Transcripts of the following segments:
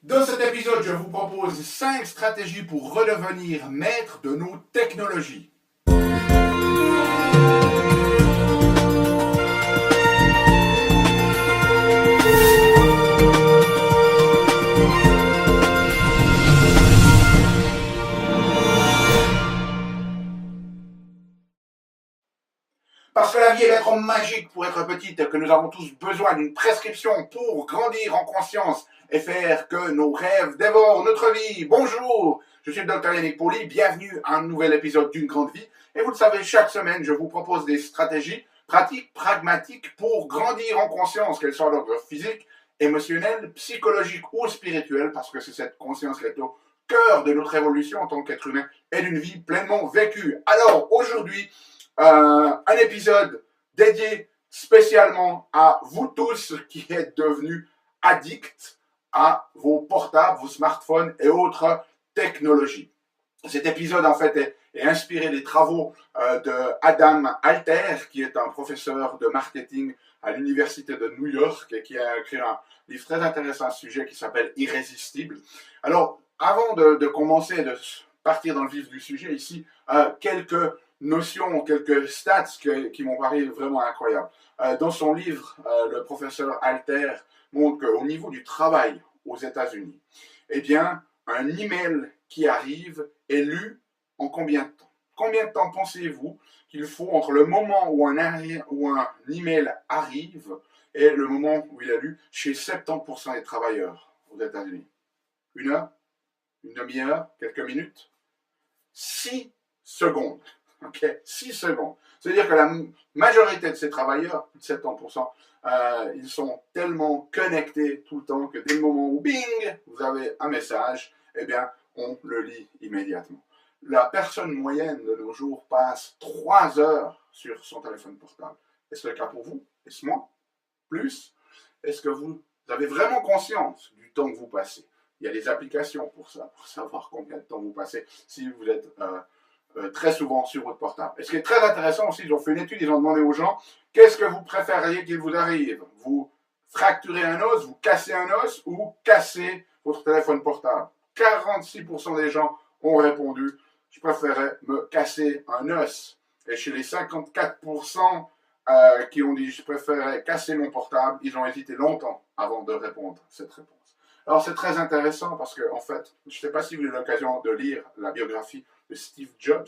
Dans cet épisode, je vous propose 5 stratégies pour redevenir maître de nos technologies. Parce que la vie est l'être magique pour être petite, que nous avons tous besoin d'une prescription pour grandir en conscience et faire que nos rêves dévorent notre vie. Bonjour, je suis le Dr Yannick Pauly, bienvenue à un nouvel épisode d'une grande vie. Et vous le savez, chaque semaine, je vous propose des stratégies pratiques, pragmatiques pour grandir en conscience, qu'elles soient d'ordre physique, émotionnel, psychologique ou spirituel, parce que c'est cette conscience qui est au cœur de notre évolution en tant qu'être humain et d'une vie pleinement vécue. Alors, aujourd'hui, un épisode dédié spécialement à vous tous qui êtes devenus addicts à vos portables, vos smartphones et autres technologies. Cet épisode, en fait, est inspiré des travaux de Adam Alter, qui est un professeur de marketing à l'université de New York et qui a écrit un livre très intéressant à ce sujet qui s'appelle Irrésistible. Alors, avant de commencer, de partir dans le vif du sujet, ici, quelques notions, quelques stats qui m'ont paru vraiment incroyables. Dans son livre, le professeur Alter montre qu'au niveau du travail aux États-Unis, eh bien, un email qui arrive est lu en combien de temps? Combien de temps pensez-vous qu'il faut entre le moment où un email arrive et le moment où il est lu chez 70% des travailleurs aux États-Unis? Une heure? Une demi-heure? Quelques minutes? 6 secondes. Ok, 6 secondes. C'est-à-dire que la majorité de ces travailleurs, plus de 70%, ils sont tellement connectés tout le temps que dès le moment où, bing, vous avez un message, eh bien, on le lit immédiatement. La personne moyenne de nos jours passe 3 heures sur son téléphone portable. Est-ce le cas pour vous? Est-ce moins? Plus? Est-ce que vous avez vraiment conscience du temps que vous passez? Il y a des applications pour ça, pour savoir combien de temps vous passez si vous êtes très souvent sur votre portable. Et ce qui est très intéressant aussi, ils ont fait une étude, ils ont demandé aux gens, qu'est-ce que vous préfériez qu'il vous arrive? Vous fracturez un os, vous cassez un os ou cassez votre téléphone portable? 46% des gens ont répondu, je préférais me casser un os. Et chez les 54% qui ont dit, je préférais casser mon portable, ils ont hésité longtemps avant de répondre à cette réponse. Alors c'est très intéressant parce que, en fait, je ne sais pas si vous avez eu l'occasion de lire la biographie de Steve Jobs,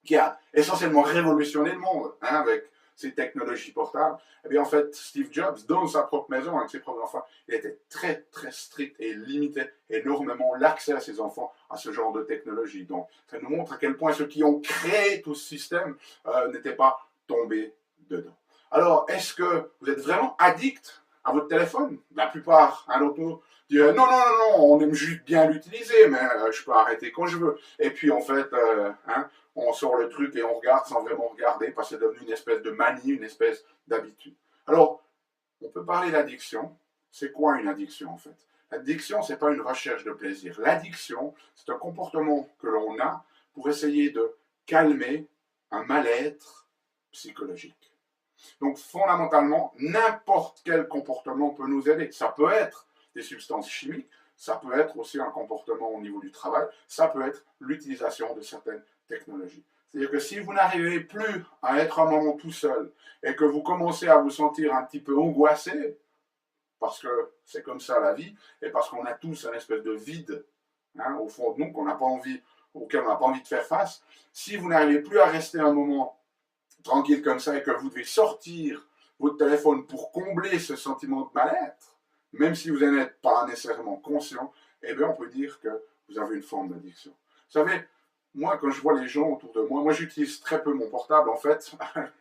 qui a essentiellement révolutionné le monde avec ses technologies portables. Eh bien, en fait, Steve Jobs, dans sa propre maison, avec ses propres enfants, il était très, très strict et limitait énormément l'accès à ses enfants à ce genre de technologie. Donc, ça nous montre à quel point ceux qui ont créé tout ce système n'étaient pas tombés dedans. Alors, est-ce que vous êtes vraiment addict à votre téléphone? La plupart, d'entre nous diraient non, on aime juste bien l'utiliser, mais je peux arrêter quand je veux. Et puis, en fait, on sort le truc et on regarde sans vraiment regarder parce que c'est devenu une espèce de manie, une espèce d'habitude. Alors, on peut parler d'addiction. C'est quoi une addiction, en fait? L'addiction, ce n'est pas une recherche de plaisir. L'addiction, c'est un comportement que l'on a pour essayer de calmer un mal-être psychologique. Donc, fondamentalement, n'importe quel comportement peut nous aider. Ça peut être des substances chimiques, ça peut être aussi un comportement au niveau du travail, ça peut être l'utilisation de certaines technologies. C'est-à-dire que si vous n'arrivez plus à être un moment tout seul et que vous commencez à vous sentir un petit peu angoissé, parce que c'est comme ça la vie, et parce qu'on a tous un espèce de vide au fond de nous qu'on n'a pas envie, auquel on n'a pas envie de faire face, si vous n'arrivez plus à rester un moment tranquille comme ça et que vous devez sortir votre téléphone pour combler ce sentiment de mal-être, même si vous n'en êtes pas nécessairement conscient, eh bien on peut dire que vous avez une forme d'addiction. Vous savez, moi quand je vois les gens autour de moi j'utilise très peu mon portable en fait.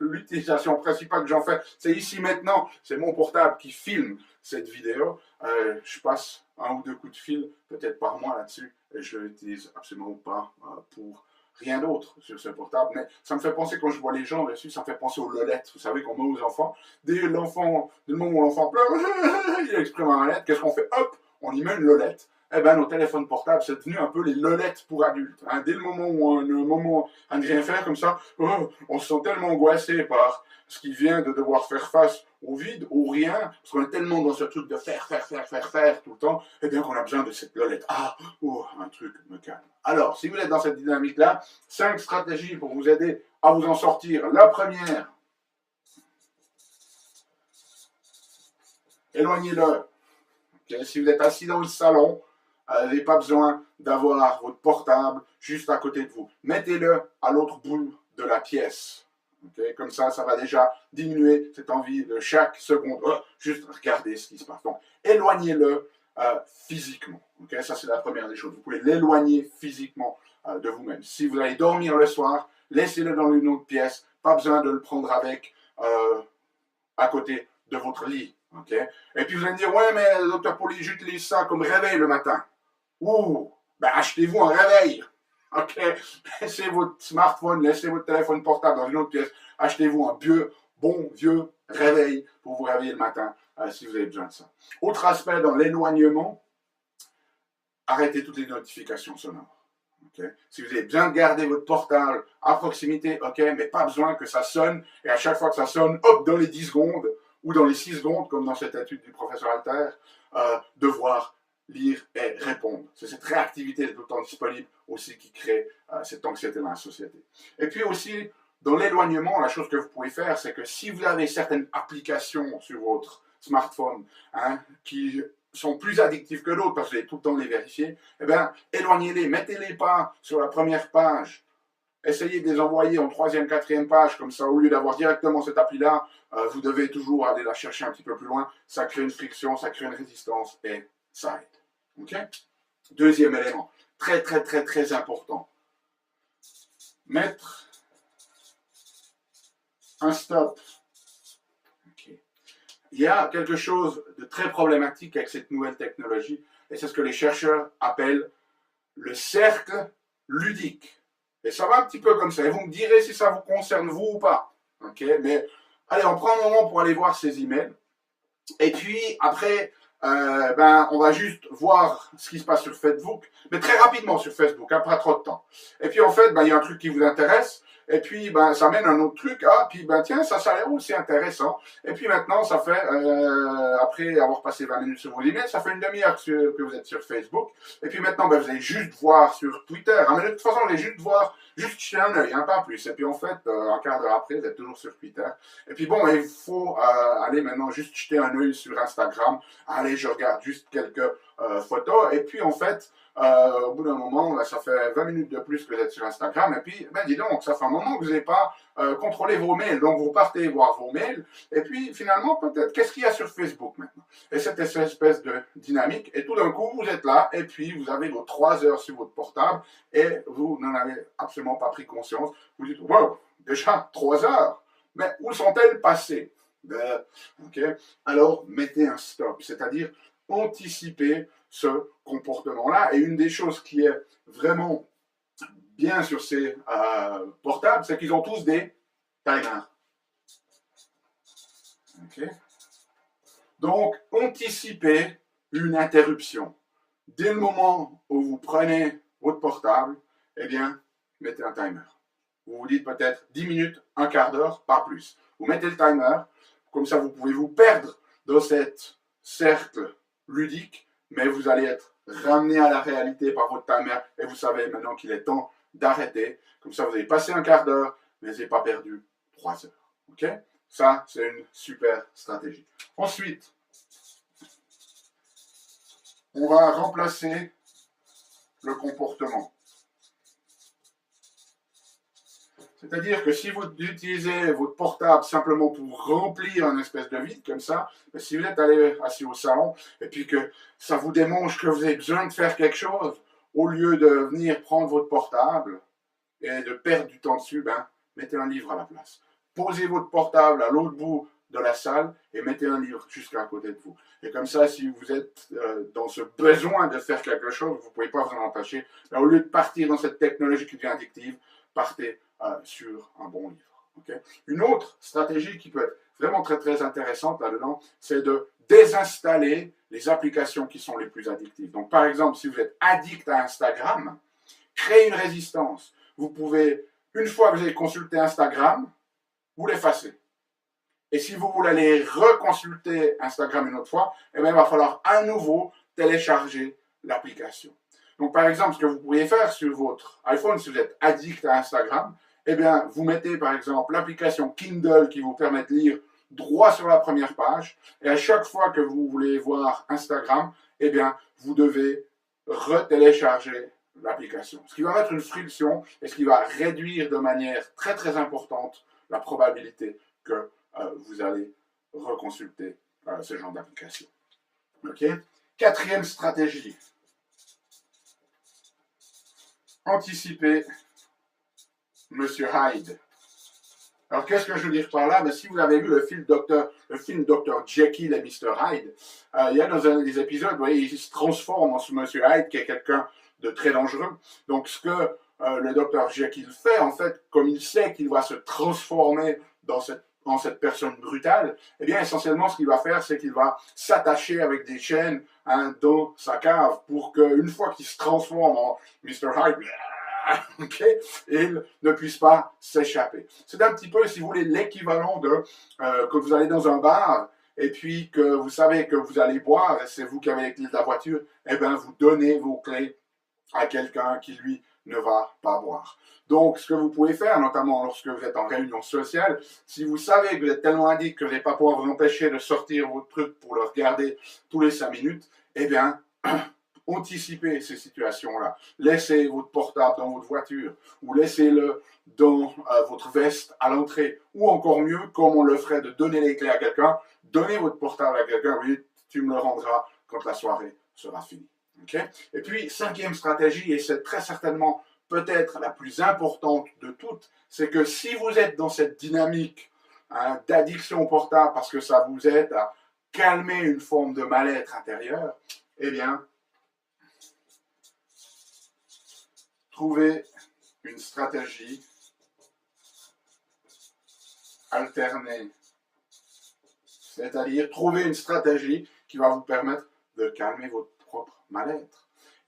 L'utilisation principale que j'en fais, c'est ici maintenant, c'est mon portable qui filme cette vidéo. Je passe 1 ou 2 coups de fil peut-être par mois là-dessus et je ne l'utilise absolument pas pour rien d'autre sur ce portable, mais ça me fait penser quand je vois les gens dessus, ça me fait penser aux lolettes, vous savez, qu'on met aux enfants. Dès le moment où l'enfant pleure, il exprime un lolette, qu'est-ce qu'on fait? Hop, on y met une lolette, eh ben, nos téléphones portables, c'est devenu un peu les lolettes pour adultes. Hein. Dès le moment où on a un moment à ne rien faire comme ça, on se sent tellement angoissé par ce qui vient de devoir faire face au vide, au rien, parce qu'on est tellement dans ce truc de faire tout le temps, eh bien qu'on a besoin de cette lolette. Ah, un truc me calme. Alors, si vous êtes dans cette dynamique-là, 5 stratégies pour vous aider à vous en sortir. La première, éloignez-le. Okay? Si vous êtes assis dans le salon, vous n'avez pas besoin d'avoir votre portable juste à côté de vous. Mettez-le à l'autre bout de la pièce. Okay? Comme ça va déjà diminuer cette envie de chaque seconde. Juste regarder ce qui se passe. Donc, éloignez-le physiquement. Okay? Ça, c'est la première des choses. Vous pouvez l'éloigner physiquement de vous-même. Si vous allez dormir le soir, laissez-le dans une autre pièce. Pas besoin de le prendre avec à côté de votre lit. Okay? Et puis vous allez me dire, ouais, mais docteur Pauly, j'utilise ça comme réveil le matin. Ben achetez-vous un réveil. Ok? Laissez votre smartphone, laissez votre téléphone portable dans une autre pièce. Achetez-vous un bon vieux réveil pour vous réveiller le matin si vous avez besoin de ça. Autre aspect dans l'éloignement, arrêtez toutes les notifications sonores. Okay? Si vous avez besoin de garder votre portable à proximité, ok, mais pas besoin que ça sonne, et à chaque fois que ça sonne, hop, dans les 10 secondes, ou dans les 6 secondes, comme dans cette étude du professeur Alter, devoir lire et répondre. C'est cette réactivité tout le temps disponible aussi qui crée cette anxiété dans la société. Et puis aussi, dans l'éloignement, la chose que vous pouvez faire, c'est que si vous avez certaines applications sur votre smartphone qui sont plus addictives que d'autres parce que vous allez tout le temps les vérifier, eh bien, éloignez-les, mettez-les pas sur la première page. Essayez de les envoyer en 3e, 4e page, comme ça, au lieu d'avoir directement cette appli-là, vous devez toujours aller la chercher un petit peu plus loin. Ça crée une friction, ça crée une résistance et ça aide. Ok? Deuxième élément, très important. Mettre un stop. Okay. Il y a quelque chose de très problématique avec cette nouvelle technologie, et c'est ce que les chercheurs appellent le cercle ludique. Et ça va un petit peu comme ça. Et vous me direz si ça vous concerne vous ou pas. Ok? Mais allez, on prend un moment pour aller voir ces emails. Et puis après, on va juste voir ce qui se passe sur Facebook, mais très rapidement sur Facebook, pas trop de temps. Et puis en fait, il y a un truc qui vous intéresse, et puis ça mène un autre truc, puis tiens, ça a l'air aussi intéressant. Et puis maintenant, ça fait, après avoir passé 20 minutes sur vos emails, ça fait une demi-heure que vous êtes sur Facebook. Et puis maintenant, vous allez juste voir sur Twitter. Mais de toute façon, vous allez juste voir, juste jeter un œil, pas plus. Et puis en fait, un quart d'heure après, vous êtes toujours sur Twitter. Et puis bon, il faut aller maintenant juste jeter un œil sur Instagram. Allez, je regarde juste quelques photos. Et puis en fait, au bout d'un moment, ça fait 20 minutes de plus que vous êtes sur Instagram. Et puis, dis donc, ça fait un moment que vous n'avez pas contrôlé vos mails. Donc, vous partez voir vos mails. Et puis, finalement, peut-être, qu'est-ce qu'il y a sur Facebook maintenant? Et cette espèce de dynamique. Et tout d'un coup, vous êtes là. Et puis, vous avez vos 3 heures sur votre portable. Et vous n'en avez absolument pas pris conscience. Vous dites, wow, déjà 3 heures. Mais où sont-elles passées? Okay. Alors, mettez un stop. C'est-à-dire, anticiper ce comportement-là. Et une des choses qui est vraiment bien sur ces portables, c'est qu'ils ont tous des timers. Okay. Donc, anticipez une interruption. Dès le moment où vous prenez votre portable, eh bien, mettez un timer. Vous vous dites peut-être 10 minutes, un quart d'heure, pas plus. Vous mettez le timer, comme ça vous pouvez vous perdre dans cet cercle ludique, mais vous allez être ramené à la réalité par votre timer et vous savez maintenant qu'il est temps d'arrêter. Comme ça, vous avez passé un quart d'heure, mais vous n'avez pas perdu 3 heures. Ok? Ça, c'est une super stratégie. Ensuite, on va remplacer le comportement. C'est-à-dire que si vous utilisez votre portable simplement pour remplir un espèce de vide comme ça, si vous êtes allé assis au salon et puis que ça vous démontre que vous avez besoin de faire quelque chose, au lieu de venir prendre votre portable et de perdre du temps dessus, mettez un livre à la place. Posez votre portable à l'autre bout de la salle et mettez un livre juste à côté de vous. Et comme ça, si vous êtes dans ce besoin de faire quelque chose, vous ne pouvez pas vous en empêcher. Mais au lieu de partir dans cette technologie qui devient addictive, partez sur un bon livre. Okay? Une autre stratégie qui peut être vraiment très très intéressante là-dedans, c'est de désinstaller les applications qui sont les plus addictives. Donc par exemple, si vous êtes addict à Instagram, créez une résistance. Vous pouvez, une fois que vous avez consulté Instagram, vous l'effacez. Et si vous voulez aller reconsulter Instagram une autre fois, eh bien, il va falloir à nouveau télécharger l'application. Donc, par exemple, ce que vous pourriez faire sur votre iPhone, si vous êtes addict à Instagram, eh bien, vous mettez par exemple l'application Kindle qui vous permet de lire droit sur la première page. Et à chaque fois que vous voulez voir Instagram, eh bien, vous devez retélécharger l'application. Ce qui va mettre une friction et ce qui va réduire de manière très très importante la probabilité que vous allez reconsulter ce genre d'application. Ok? Quatrième stratégie. Anticiper Monsieur Hyde. Alors, qu'est-ce que je veux dire par là? Ben, si vous avez vu le film Dr. Jekyll et Mr. Hyde, il y a dans un des épisodes, vous voyez, il se transforme en ce Monsieur Hyde qui est quelqu'un de très dangereux. Donc, ce que le Dr. Jekyll fait, en fait, comme il sait qu'il va se transformer dans cette personne brutale, eh bien, essentiellement, ce qu'il va faire, c'est qu'il va s'attacher avec des chaînes dans sa cave pour qu'une fois qu'il se transforme en Mr. Hyde, okay, il ne puisse pas s'échapper. C'est un petit peu, si vous voulez, l'équivalent de que vous allez dans un bar et puis que vous savez que vous allez boire et c'est vous qui avez les clés de la voiture, eh bien, vous donnez vos clés à quelqu'un qui, lui, ne va pas boire. Donc, ce que vous pouvez faire, notamment lorsque vous êtes en réunion sociale, si vous savez que vous êtes tellement addict que vous n'allez pas pouvoir vous empêcher de sortir votre truc pour le regarder tous les 5 minutes, eh bien, anticipez ces situations-là. Laissez votre portable dans votre voiture ou laissez-le dans votre veste à l'entrée. Ou encore mieux, comme on le ferait de donner les clés à quelqu'un, donnez votre portable à quelqu'un, oui, tu me le rendras quand la soirée sera finie. Okay? Et puis, cinquième stratégie, et c'est très certainement peut-être la plus importante de toutes, c'est que si vous êtes dans cette dynamique d'addiction au portable parce que ça vous aide à calmer une forme de mal-être intérieur, eh bien, trouvez une stratégie alternée. C'est-à-dire, trouver une stratégie qui va vous permettre de calmer votre propre mal-être.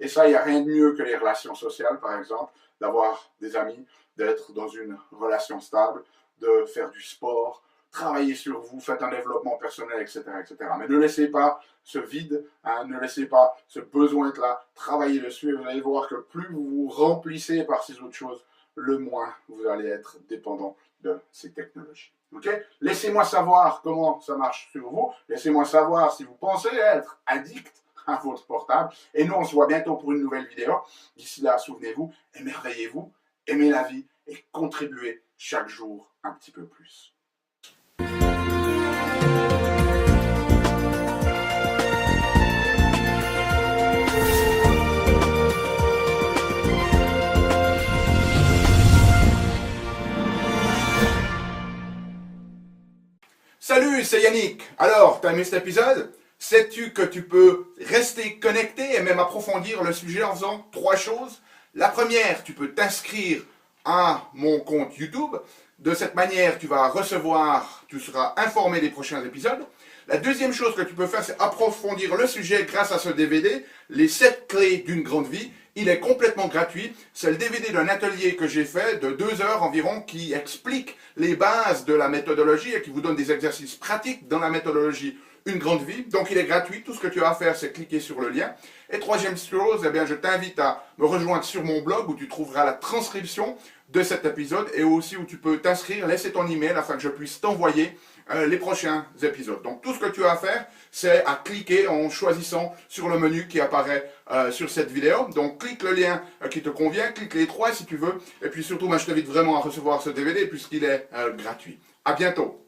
Et ça, il n'y a rien de mieux que les relations sociales, par exemple, d'avoir des amis, d'être dans une relation stable, de faire du sport, travailler sur vous, faites un développement personnel, etc., etc. Mais ne laissez pas ce vide, ne laissez pas ce besoin-là, travaillez dessus et vous allez voir que plus vous vous remplissez par ces autres choses, le moins vous allez être dépendant de ces technologies. Okay? Laissez-moi savoir comment ça marche sur vous, laissez-moi savoir si vous pensez être addict à votre portable. Et nous, on se voit bientôt pour une nouvelle vidéo. D'ici là, souvenez-vous, émerveillez-vous, aimez la vie et contribuez chaque jour un petit peu plus. Salut, c'est Yannick. Alors, t'as aimé cet épisode? Sais-tu que tu peux rester connecté et même approfondir le sujet en faisant 3 choses? La première, tu peux t'inscrire à mon compte YouTube. De cette manière, tu seras informé des prochains épisodes. La deuxième chose que tu peux faire, c'est approfondir le sujet grâce à ce DVD, les 7 clés d'une grande vie. Il est complètement gratuit. C'est le DVD d'un atelier que j'ai fait de 2 heures environ qui explique les bases de la méthodologie et qui vous donne des exercices pratiques dans la méthodologie Une grande vie. Donc il est gratuit. Tout ce que tu as à faire, c'est cliquer sur le lien. Et troisième chose, eh bien, je t'invite à me rejoindre sur mon blog où tu trouveras la transcription de cet épisode et aussi où tu peux t'inscrire, laisser ton email afin que je puisse t'envoyer les prochains épisodes. Donc tout ce que tu as à faire, c'est à cliquer en choisissant sur le menu qui apparaît sur cette vidéo. Donc clique le lien qui te convient, clique les 3 si tu veux. Et puis surtout, moi, je t'invite vraiment à recevoir ce DVD puisqu'il est gratuit. À bientôt.